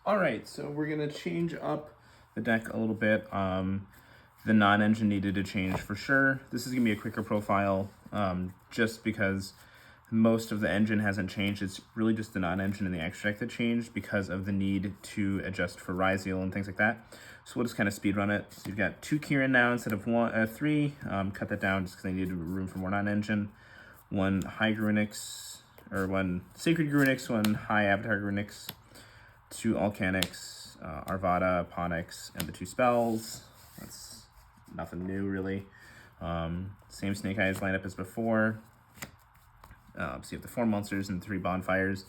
All right, so we're gonna change up the deck a little bit. The non-engine needed to change for sure. This is gonna be a quicker profile, just because most of the engine hasn't changed. It's really just the non-engine and the extra deck that changed because of the need to adjust for Ryzeal and things like that. So we'll just kind of speed run it. So you've got 2 Kieran now instead of three. Cut that down just because I needed room for more non-engine. 1 high Grunix, or 1 Sacred Grunix, 1 high Avatar Grunix, 2 Alcanics, Arvada, Ponix, and the 2 spells. That's nothing new, really. Same Snake Eyes lineup as before. So you have the 4 monsters and 3 bonfires.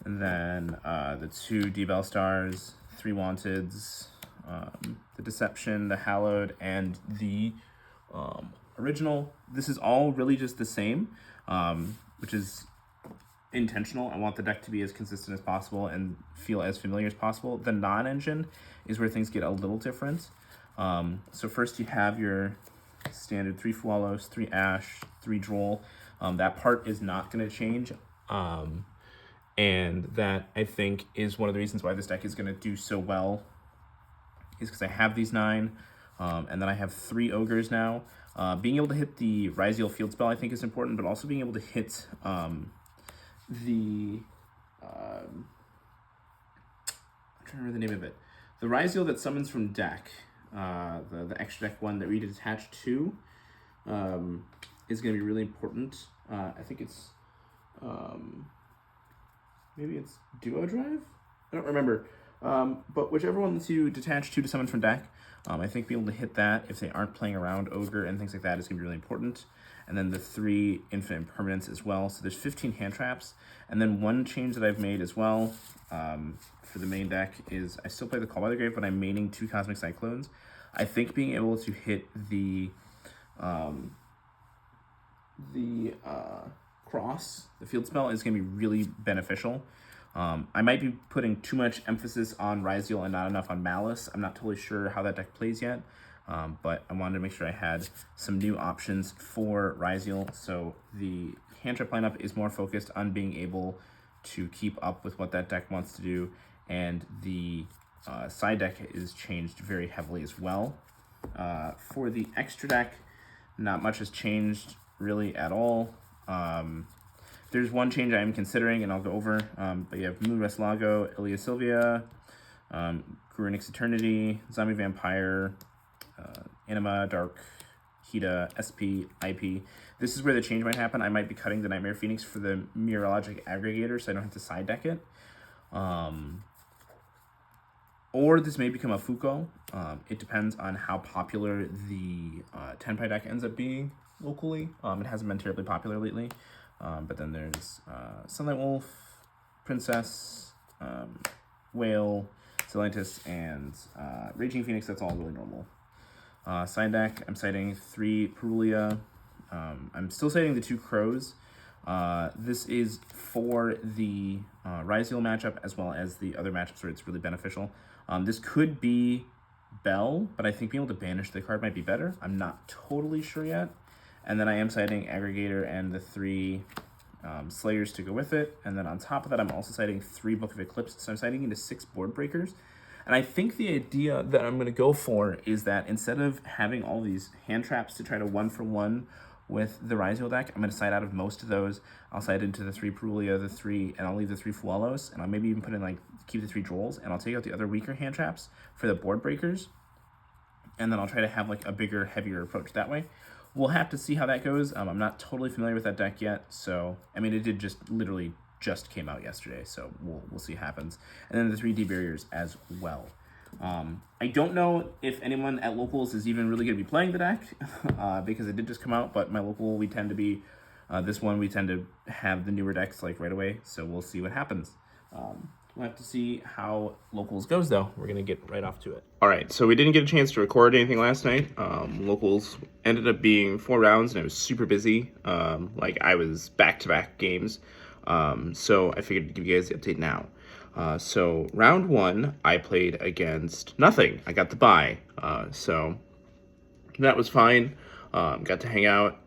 And then the 2 D-Bell Stars, 3 Wanteds, the Deception, the Hallowed, and the original. This is all really just the same, which is intentional. I want the deck to be as consistent as possible and feel as familiar as possible. The non-engine is where things get a little different. So first you have your standard 3 Fualos, 3 Ash, 3 Droll. That part is not going to change. And that, I think, is one of the reasons why this deck is going to do so well, is because I have these 9, and then I have 3 Ogres now. Being able to hit the Ryzeal field spell, I think, is important, but also being able to hit the I'm trying to remember the name of it. The Ryzeal that summons from deck, the extra deck one that we detach to, is going to be really important. I think it's maybe it's Duo Drive. I don't remember. But whichever one lets you detach 2 to summon from deck, I think being able to hit that if they aren't playing around Ogre and things like that is going to be really important. And then the 3 infinite permanents as well. So there's 15 hand traps. And then one change that I've made as well for the main deck is I still play the Call by the Grave, but I'm maining 2 Cosmic Cyclones. I think being able to hit the cross, the field spell, is going to be really beneficial. I might be putting too much emphasis on Ryzeal and not enough on Malice. I'm not totally sure how that deck plays yet, but I wanted to make sure I had some new options for Ryzeal. So the hand trap lineup is more focused on being able to keep up with what that deck wants to do, and the side deck is changed very heavily as well. For the extra deck, not much has changed really at all. There's one change I am considering, and I'll go over. But you have Moon Lago, Ilia Sylvia, Grunix Eternity, Zombie Vampire, Anima, Dark, Hida, SP, IP. This is where the change might happen. I might be cutting the Nightmare Phoenix for the Meteorologic Aggregator, so I don't have to side deck it. Or this may become a Fuko. It depends on how popular the Tenpai deck ends up being locally. It hasn't been terribly popular lately. But then there's Sunlight Wolf, Princess, Whale, Celantis, and Raging Phoenix. That's all really normal. Side deck, I'm citing 3 Perulia. I'm still citing the 2 Crows. This is for the Ryzeal matchup as well as the other matchups where it's really beneficial. This could be Bell, but I think being able to banish the card might be better. I'm not totally sure yet. And then I am citing Aggregator and the 3 Slayers to go with it. And then on top of that, I'm also citing 3 Book of Eclipse. So I'm citing into 6 Board Breakers. And I think the idea that I'm going to go for is that instead of having all these hand traps to try to 1-for-1 with the Ryzeal deck, I'm going to side out of most of those. I'll side into the 3 Perulia, the 3, and I'll leave the 3 Fualos. And I'll maybe even put in, keep the 3 Drolls. And I'll take out the other weaker hand traps for the Board Breakers. And then I'll try to have, a bigger, heavier approach that way. We'll have to see how that goes. I'm not totally familiar with that deck yet, so I mean, it did literally just came out yesterday, so we'll see what happens. And then the 3D barriers as well. I don't know if anyone at locals is even really going to be playing the deck because it did just come out. But my local, we tend to be this one. We tend to have the newer decks right away, so we'll see what happens. We'll have to see how locals goes, though. We're going to get right off to it. All right, so we didn't get a chance to record anything last night. Locals ended up being 4 rounds, and I was super busy. I was back-to-back games. So I figured to give you guys the update now. So round 1, I played against nothing. I got the bye. So that was fine. Got to hang out.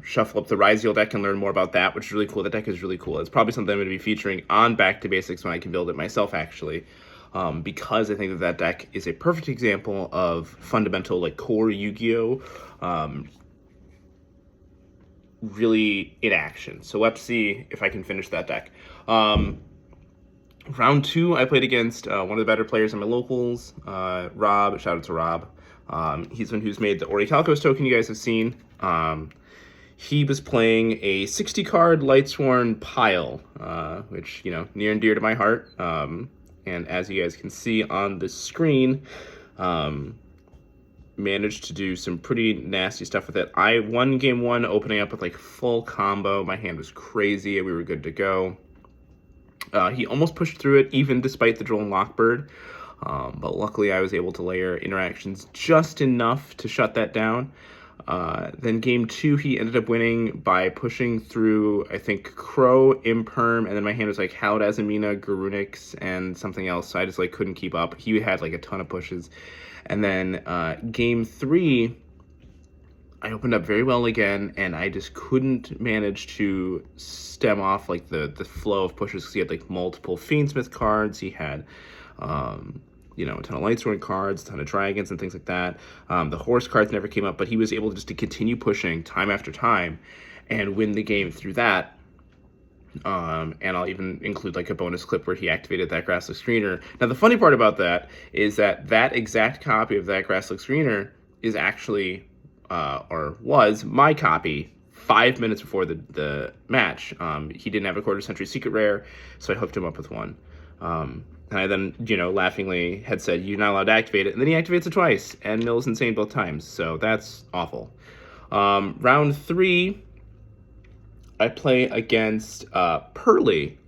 shuffle up the Ryzeal deck and learn more about that, which is really cool. That deck is really cool. It's probably something I'm going to be featuring on Back to Basics when I can build it myself, actually, because I think that deck is a perfect example of fundamental, like, core Yu-Gi-Oh! Really in action. So let's see if I can finish that deck. Round 2, I played against one of the better players in my locals, Rob. Shout out to Rob. He's the one who's made the Orichalcos token you guys have seen. He was playing a 60-card Lightsworn pile, which, near and dear to my heart. And as you guys can see on the screen, managed to do some pretty nasty stuff with it. I won game 1 opening up with, like, full combo. My hand was crazy, and we were good to go. He almost pushed through it, even despite the Droll and Lockbird. But luckily, I was able to layer interactions just enough to shut that down. Then game 2, he ended up winning by pushing through, I think, Crow, Imperm, and then my hand was like Howled Azamina, Garunix, and something else. So I just, like, couldn't keep up. He had, like, a ton of pushes. And then game 3, I opened up very well again, and I just couldn't manage to stem off, like, the flow of pushes, because he had, like, multiple Fiendsmith cards. He had, a ton of Lightsworn cards, a ton of Dragons and things like that. The Horse cards never came up, but he was able just to continue pushing time after time and win the game through that. And I'll even include, like, a bonus clip where he activated that Grasslick Screener. Now, the funny part about that is that exact copy of that Grasslick Screener is actually, or was, my copy 5 minutes before the match. He didn't have a Quarter Century Secret Rare, so I hooked him up with one. And I then, laughingly had said, you're not allowed to activate it. And then he activates it twice, and Mill's insane both times. So that's awful. Round 3, I play against Pearly,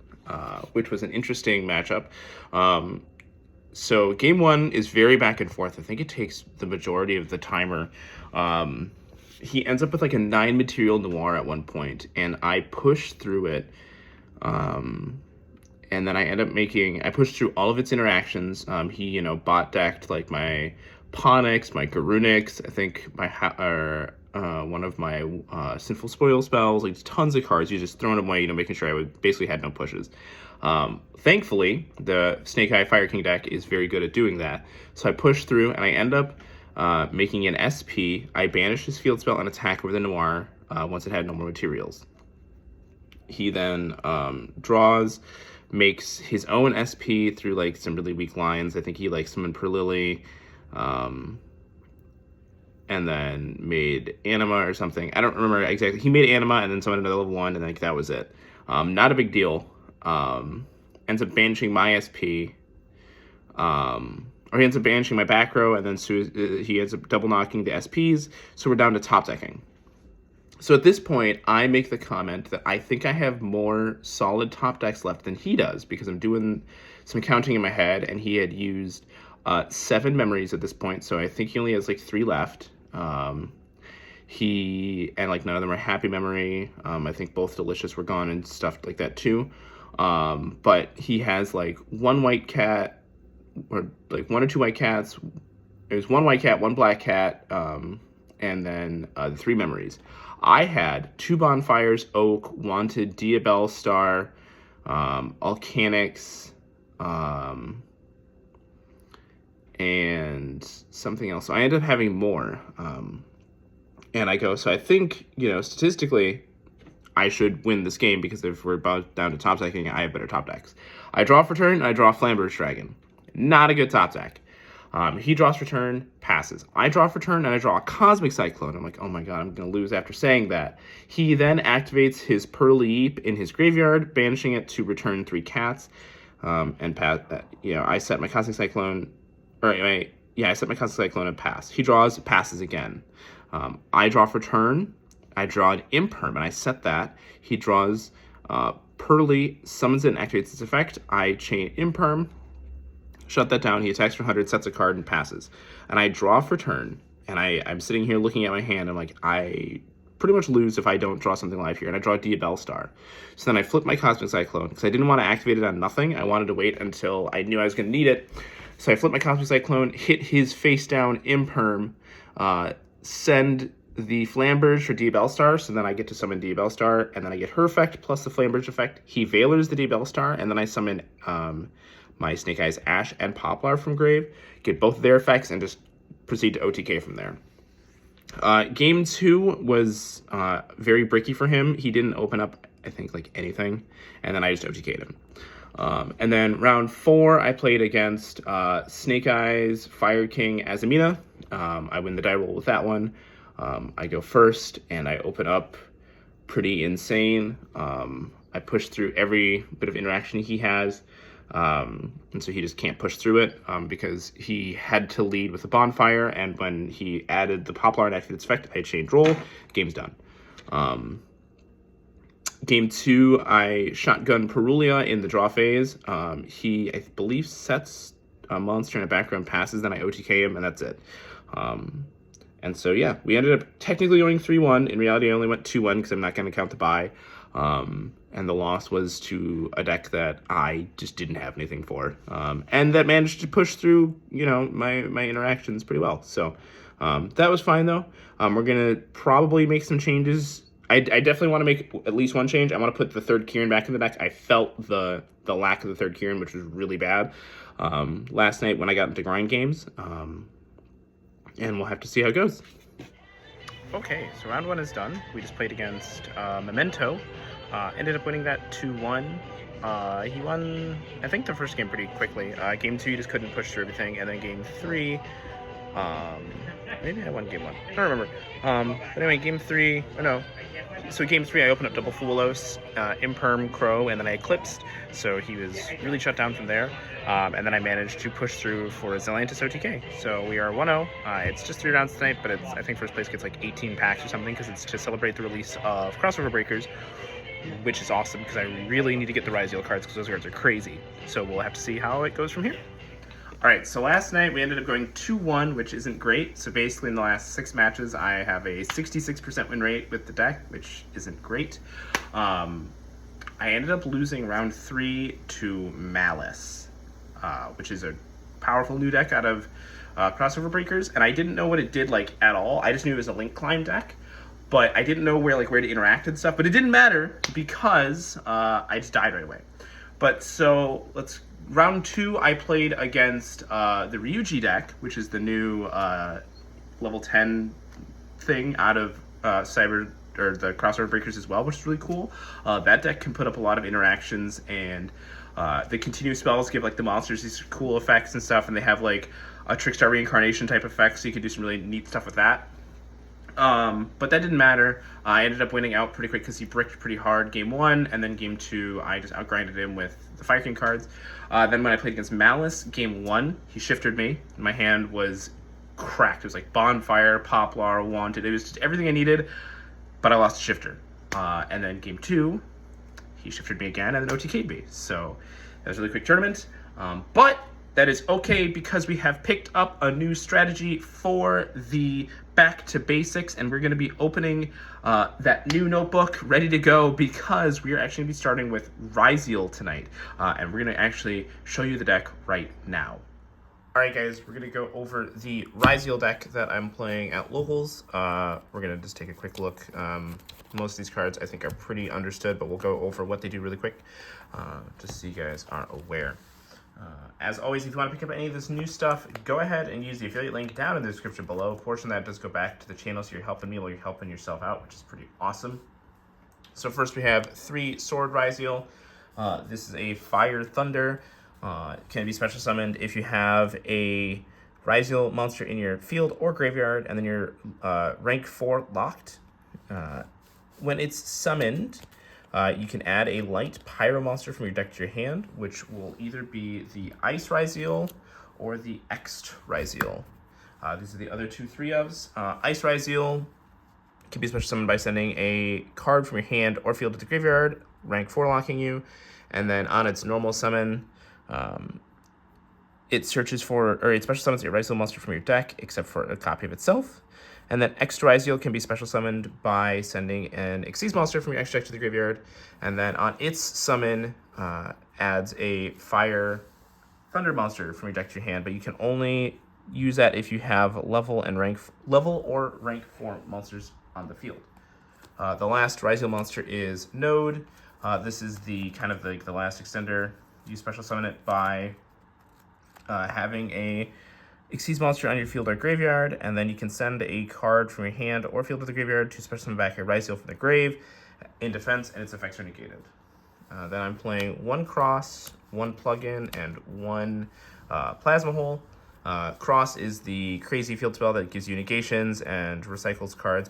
which was an interesting matchup. So game 1 is very back and forth. I think it takes the majority of the timer. He ends up with, like, a 9-material Noir at one point, and I push through it. And then I end up I pushed through all of its interactions. He, bot decked, like, my Ponix, my Garunix, I think one of my Sinful Spoil spells, like, tons of cards. You just throwing them away, making sure I basically had no pushes. Thankfully, the Snake Eye Fire King deck is very good at doing that. So I push through, and I end up making an SP. I banish his field spell and attack with a Noir once it had no more materials. He then draws, makes his own SP through, like, some really weak lines. I think he, like, summoned Perlily, and then made Anima or something. I don't remember exactly. He made Anima and then summoned another level 1, and, like, that was it. Not a big deal. Ends up banishing my SP, or he ends up banishing my back row, and then he ends up double knocking the SPs, so we're down to top decking. So at this point, I make the comment that I think I have more solid top decks left than he does, because I'm doing some counting in my head, and he had used 7 memories at this point, so I think he only has, like, 3 left. And, like, none of them are happy memory. I think both delicious were gone and stuff like that too. But he has, like, 1 white cat, or, like, 1 or 2 white cats. There's 1 white cat, 1 black cat, and then the 3 memories. I had 2 Bonfires, Oak, Wanted, Diabell Star, Alcanix, and something else. So I ended up having more. And I go, so I think, statistically, I should win this game, because if we're about down to top decking, I have better top decks. I draw for turn, and I draw Flamber's Dragon. Not a good top deck. He draws for turn, passes. I draw for turn, and I draw a Cosmic Cyclone. I'm like, oh my god, I'm going to lose after saying that. He then activates his Pearly in his graveyard, banishing it to return 3 cats. I set my Cosmic Cyclone, I set my Cosmic Cyclone and pass. He draws, passes again. I draw for turn, I draw an Imperm, and I set that. He draws Pearly, summons it, and activates its effect. I chain Imperm, shut that down. He attacks for 100, sets a card, and passes. And I draw for turn, and I'm sitting here looking at my hand. I'm like, I pretty much lose if I don't draw something live here. And I draw Diabell Star. So then I flip my Cosmic Cyclone, because I didn't want to activate it on nothing. I wanted to wait until I knew I was going to need it. So I flip my Cosmic Cyclone, hit his face down Imperm, send the Flamberge for Diabellstar, so then I get to summon Diabellstar, and then I get her effect plus the Flamberge effect. He Valors the Diabellstar, and then I summon my Snake Eyes Ash and Poplar from grave, get both of their effects, and just proceed to OTK from there. Game 2 was very bricky for him. He didn't open up, I think, like anything, and then I just OTK'd him. And then round 4, I played against Snake Eyes, Fire King, Azamina. I win the die roll with that one. I go first, and I open up pretty insane. I push through every bit of interaction he has, and so he just can't push through it because he had to lead with a bonfire, and when he added the Poplar and activated its effect, I changed roll. Game's done. Game 2, I shotgun Perulia in the draw phase. He, I believe, sets a monster in a background passes, then I OTK him, and that's it. And so, yeah, we ended up technically going 3-1. In reality, I only went 2-1 because I'm not going to count the bye. And the loss was to a deck that I just didn't have anything for. And that managed to push through, you know, my interactions pretty well. So that was fine, though. We're going to probably make some changes. I definitely want to make at least one change. I want to put the third Kieran back in the deck. I felt the lack of the third Kieran, which was really bad last night when I got into grind games. And we'll have to see how it goes. Okay, so round 1 is done. We just played against Memento. Ended up winning that 2-1. He won, I think, the first game pretty quickly. Game 2, he just couldn't push through everything. And then game 3, maybe I won game 1. I don't remember. But anyway, game 3, oh no. So game 3, I opened up double Fulos, Imperm, Crow, and then I Eclipsed. So he was really shut down from there. And then I managed to push through for Zelantis OTK. So we are 1-0. It's just 3 rounds tonight, but it's, I think first place gets like 18 packs or something because it's to celebrate the release of Crossover Breakers, which is awesome because I really need to get the Ryzeal cards because those cards are crazy. So we'll have to see how it goes from here. All right, so last night we ended up going 2-1, which isn't great. So basically in the last 6 matches, I have a 66% win rate with the deck, which isn't great. I ended up losing round 3 to Malice, which is a powerful new deck out of Crossover Breakers, and I didn't know what it did like at all. I just knew it was a link climb deck, but I didn't know where to interact and stuff. But it didn't matter because I just died right away. But so round 2, I played against the Ryuji deck, which is the new level 10 thing out of Cyber or the Crossover Breakers as well, which is really cool. That deck can put up a lot of interactions, and the continuous spells give like the monsters these cool effects and stuff, and they have like a Trickstar Reincarnation type effect, so you can do some really neat stuff with that. But that didn't matter. I ended up winning out pretty quick because he bricked pretty hard game 1, and then game 2, I just outgrinded him with the Fire King cards. Then when I played against Malice, game 1, he shifted me. My hand was cracked. It was like Bonfire, Poplar, Wanted. It was just everything I needed, but I lost a shifter. And then game 2, he shifted me again and then OTK'd me. So that was a really quick tournament. But that is okay because we have picked up a new strategy for the Back to Basics, and we're going to be opening that new notebook ready to go because we are actually going to be starting with Ryzeal tonight, and we're going to actually show you the deck right now. Alright guys, we're going to go over the Ryzeal deck that I'm playing at locals. We're going to just take a quick look. Most of these cards I think are pretty understood, but we'll go over what they do really quick just so you guys are aware. As always, if you want to pick up any of this new stuff, go ahead and use the affiliate link down in the description below. A portion of that does go back to the channel, so you're helping me while you're helping yourself out, which is pretty awesome. So first we have 3 Sword Ryzeal. This is a Fire Thunder. Can be special summoned if you have a Ryzeal monster in your field or graveyard, and then you're rank 4 locked. When it's summoned, you can add a light Pyro monster from your deck to your hand, which will either be the Ice Ryzeal or the Ext Ryzeal. These are the other 2 3-ofs. Ice Ryzeal can be special summoned by sending a card from your hand or field to the graveyard, rank 4 locking you, and then on its normal summon, it searches for, or it special summons a Ryzeal monster from your deck, except for a copy of itself. And then Extra Ryzeal can be special summoned by sending an Xyz monster from your extra deck to the graveyard. And then on its summon, adds a Fire Thunder monster from your deck to your hand, but you can only use that if you have level or rank 4 monsters on the field. The last Ryzeal monster is Node. This is the kind of the last extender. You special summon it by having a Xyz monster on your field or graveyard, and then you can send a card from your hand or field to the graveyard to special summon back a Ryzeal from the grave in defense, and its effects are negated. Then I'm playing 1 Cross, 1 Plugin, and 1 Plasma Hole. Cross is the crazy field spell that gives you negations and recycles cards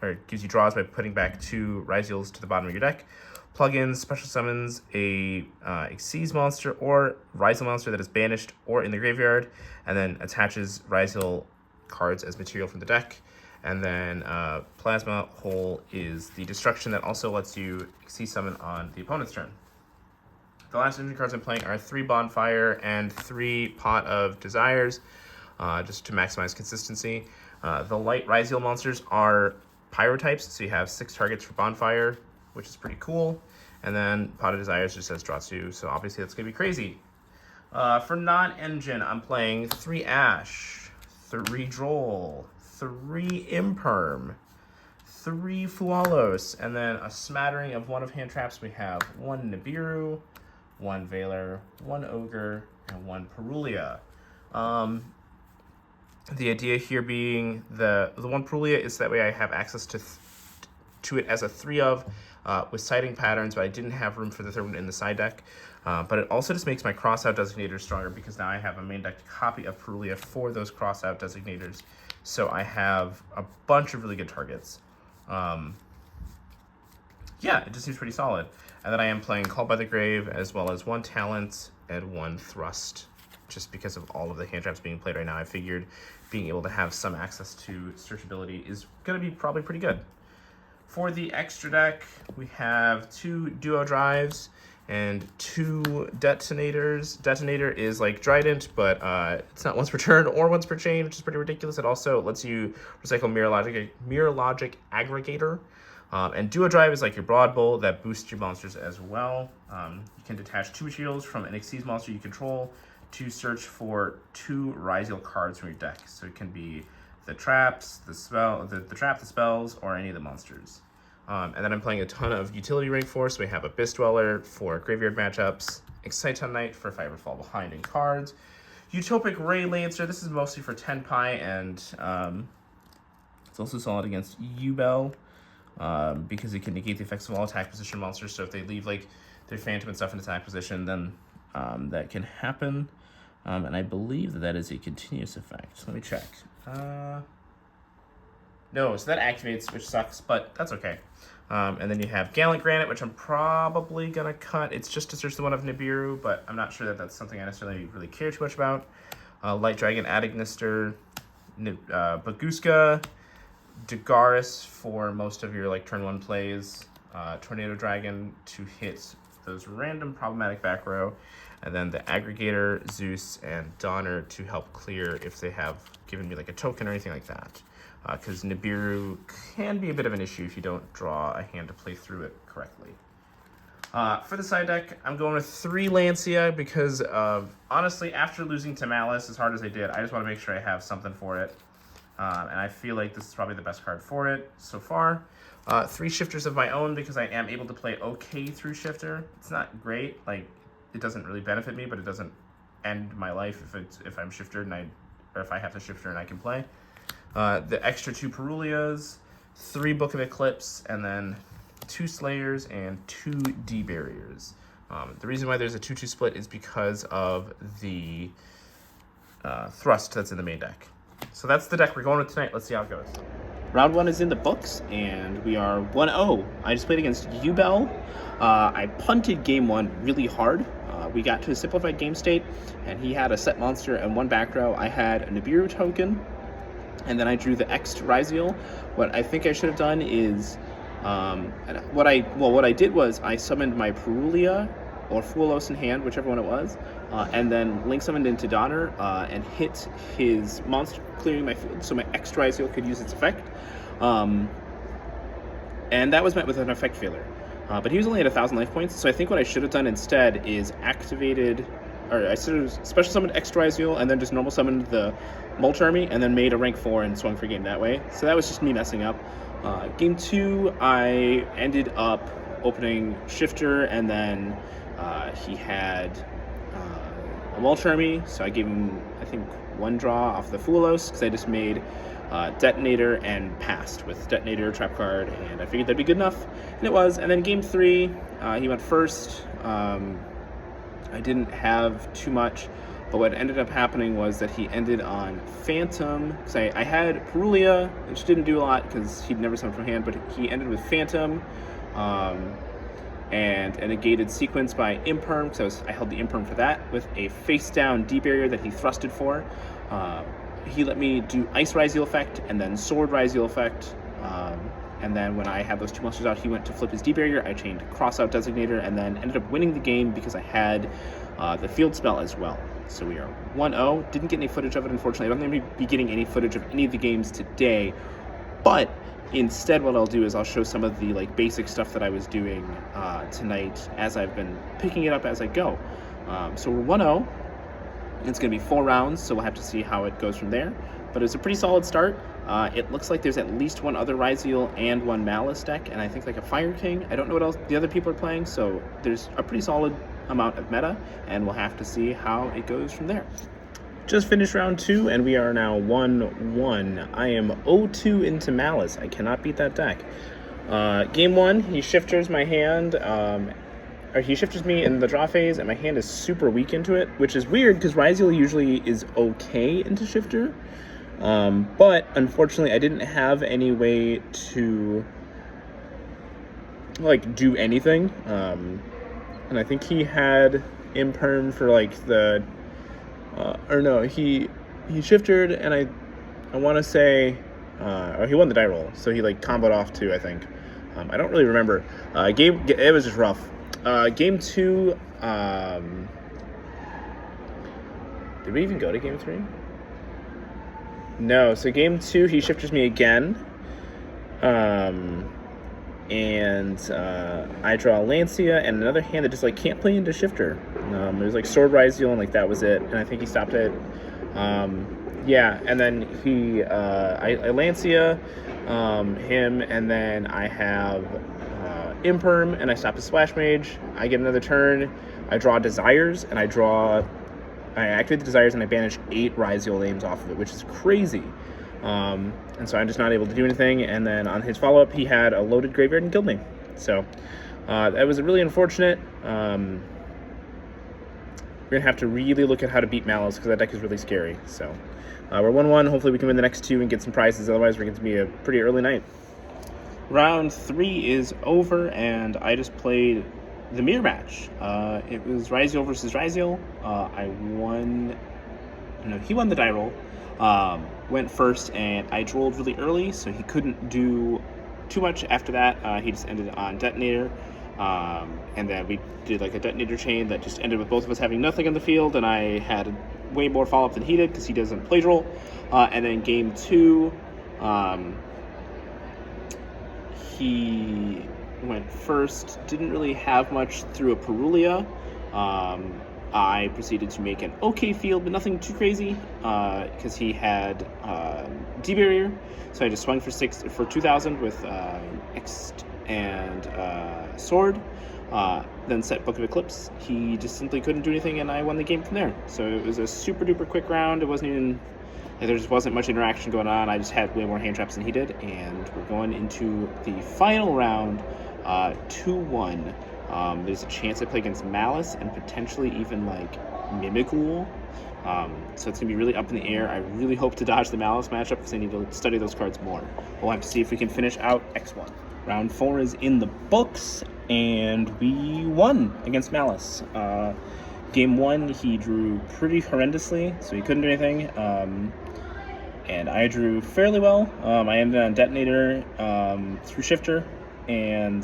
or gives you draws by putting back 2 Ryzeals to the bottom of your deck. Plugins special summons a Xyz monster or Ryzeal monster that is banished or in the graveyard, and then attaches Ryzeal cards as material from the deck. And then Plasma Hole is the destruction that also lets you Xyz summon on the opponent's turn. The last engine cards I'm playing are 3 Bonfire and 3 Pot of Desires, just to maximize consistency. The light Ryzeal monsters are Pyro types, so you have 6 targets for Bonfire, which is pretty cool. And then Pot of Desires just says draw 2, so obviously that's going to be crazy. For non-engine, I'm playing 3 Ash, 3 Droll, 3 Imperm, 3 Fualos, and then a smattering of one of hand traps. We have 1 Nibiru, 1 Veiler, 1 Ogre, and 1 Perulia. The idea here being the 1 Perulia is that way I have access to it as a 3 of with sighting patterns, but I didn't have room for the 3rd one in the side deck. But it also just makes my crossout designators stronger because now I have a main deck copy of Perulia for those crossout designators. So I have a bunch of really good targets. Yeah, it just seems pretty solid. And then I am playing Called by the Grave, as well as 1 Talent and 1 Thrust. Just because of all of the hand traps being played right now, I figured being able to have some access to searchability is going to be probably pretty good. For the extra deck, we have 2 Duo Drives and 2 Detonators. Detonator is like Trident, but it's not once per turn or once per chain, which is pretty ridiculous. It also lets you recycle Mirror Logic Aggregator. And Duo Drive is like your Broad Bowl that boosts your monsters as well. You can detach 2 materials from an Xyz monster you control to search for 2 Ryzeal cards from your deck. So it can be the traps, the spells, or any of the monsters. And then I'm playing a ton of utility rank 4, so we have Abyss Dweller for graveyard matchups, Exciton Knight for 5 or Fall Behind in cards, Utopic Ray Lancer, this is mostly for 10 pi, and it's also solid against Yubel, because it can negate the effects of all attack position monsters, so if they leave like their Phantom and stuff in attack position, then that can happen. And I believe that is a continuous effect. Let me check. No, so that activates, which sucks, but that's okay. And then you have Gallant Granite, which I'm probably going to cut. It's just to search the one of Nibiru, but I'm not sure that that's something I necessarily really care too much about. Light Dragon, Adignister, Baguska, Dagaris for most of your like turn 1 plays, Tornado Dragon to hit those random problematic back row, and then the Aggregator, Zeus, and Donner to help clear if they have given me like a token or anything like that. Because Nibiru can be a bit of an issue if you don't draw a hand to play through it correctly. For the side deck, I'm going with 3 Lancia because honestly, after losing to Malice as hard as I did, I just want to make sure I have something for it. And I feel like this is probably the best card for it so far. 3 Shifters of my own because I am able to play okay through Shifter. It's not great, like it doesn't really benefit me, but it doesn't end my life if I'm Shifter or if I have to Shifter and I can play. The extra 2 Perulias, 3 Book of Eclipse, and then 2 Slayers and 2 D-Barriers. The reason why there's a 2-2 split is because of the thrust that's in the main deck. So that's the deck we're going with tonight. Let's see how it goes. Round 1 is in the books, and we are 1-0. I just played against Yubel. I punted game 1 really hard. We got to a simplified game state, and he had a set monster and 1 back row. I had a Nibiru token, and then I drew the X to Ryzeal. What I think I should have done is, what I did was I summoned my Perulia or Fualos in hand, whichever one it was, and then Link summoned into Donner and hit his monster, clearing my field, so my X to Ryzeal could use its effect. And that was met with an effect failure. But he was only at 1,000 life points, so I think what I should have done instead is activated I sort of special summoned extra Ryzeal and then just normal summoned the Mulch Army and then made a rank 4 and swung for game that way. So that was just me messing up. Game 2, I ended up opening Shifter, and then he had a Mulch Army, so I gave him, I think, 1 draw off the Fulos, because I just made Detonator and passed with Detonator, Trap Card, and I figured that'd be good enough, and it was. And then game 3, he went first. I didn't have too much, but what ended up happening was that he ended on Phantom, because I had Perulia, which didn't do a lot because he'd never summoned from hand, but he ended with Phantom, and a negated sequence by Imperm, because I held the Imperm for that, with a face-down D-barrier that he thrusted for. He let me do Ice Ryzeal effect, and then Sword Ryzeal effect, and then when I had those 2 monsters out, he went to flip his D-barrier. I chained Crossout Designator, and then ended up winning the game because I had the field spell as well. So we are 1-0. Didn't get any footage of it, unfortunately. I don't think we'll be getting any footage of any of the games today, but instead what I'll do is I'll show some of the basic stuff that I was doing tonight as I've been picking it up as I go. So we're 1-0. It's going to be 4 rounds, so we'll have to see how it goes from there. But it's a pretty solid start. It looks like there's at least 1 other Ryzeal and 1 Malice deck, and I think a Fire King. I don't know what else the other people are playing, so there's a pretty solid amount of meta, and we'll have to see how it goes from there. Just finished round 2, and we are now 1-1. I am 0-2 into Malice. I cannot beat that deck. Game 1, he shifters my hand, or he shifters me in the draw phase, and my hand is super weak into it, which is weird because Ryzeal usually is okay into shifter. But unfortunately, I didn't have any way to do anything. And I think he had Imperm for the or no, he shifted, and I want to say or he won the die roll, so he comboed off too, I think. I don't really remember. It was just rough. Game 2, did we even go to game 3? No, so game 2, he shifters me again, and I draw Lancia and another hand that just can't play into shifter. It was Sword Ryzeal, and that was it, and I think he stopped it. Yeah, and then I Lancia him, and then I have Imperm, and I stop his Splash Mage. I get another turn. I draw Desires, and I activate the Desires, and I banish 8 Ryzeal names off of it, which is crazy. And so I'm just not able to do anything. And then on his follow-up, he had a loaded graveyard and killed me. So that was really unfortunate. We're going to have to really look at how to beat Malice, because that deck is really scary. So we're 1-1. Hopefully we can win the next 2 and get some prizes. Otherwise, we're going to be a pretty early night. Round 3 is over, and I just played the mirror match. It was Ryzeal versus Ryzeal. I won. No, he won the die roll. Went first, and I rolled really early, so he couldn't do too much after that. He just ended on Detonator, and then we did a Detonator chain that just ended with both of us having nothing on the field, and I had way more follow-up than he did because he doesn't play roll. And then game 2, he went first, didn't really have much through a Perulia. I proceeded to make an okay field, but nothing too crazy, because he had D-barrier, so I just swung for 2,000 with X and Sword, then set Book of Eclipse. He just simply couldn't do anything, and I won the game from there. So it was a super duper quick round. It wasn't even, there just wasn't much interaction going on. I just had way more hand traps than he did, and we're going into the final round, 2-1. There's a chance I play against Malice and potentially even Mimikul. So it's going to be really up in the air. I really hope to dodge the Malice matchup because I need to study those cards more. We'll have to see if we can finish out X1. Round 4 is in the books, and we won against Malice. Game 1, he drew pretty horrendously, so he couldn't do anything. And I drew fairly well. I ended on Detonator through Shifter, and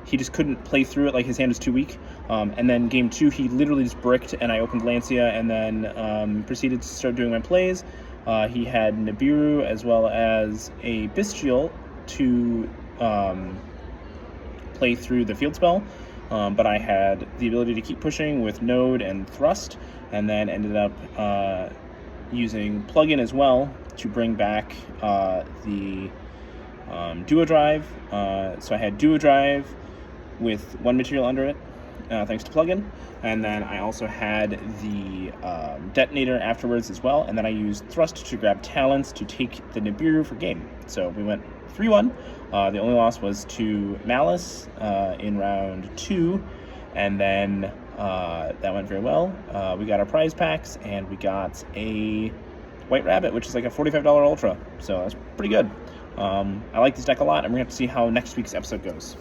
he just couldn't play through it. His hand was too weak. And then game 2, he literally just bricked, and I opened Lancia, and then proceeded to start doing my plays. He had Nibiru as well as a Bestial to play through the field spell. but I had the ability to keep pushing with Node and Thrust, and then ended up using Plugin as well to bring back the Duo Drive. So I had Duo Drive with one material under it, thanks to Plugin, and then I also had the Detonator afterwards as well, and then I used Thrust to grab Talents to take the Nibiru for game. So we went 3-1. The only loss was to Malice in round 2, and then that went very well. We got our prize packs, and we got a White Rabbit, which is like a $45 Ultra, so that's pretty good. I like this deck a lot, and we're going to have to see how next week's episode goes.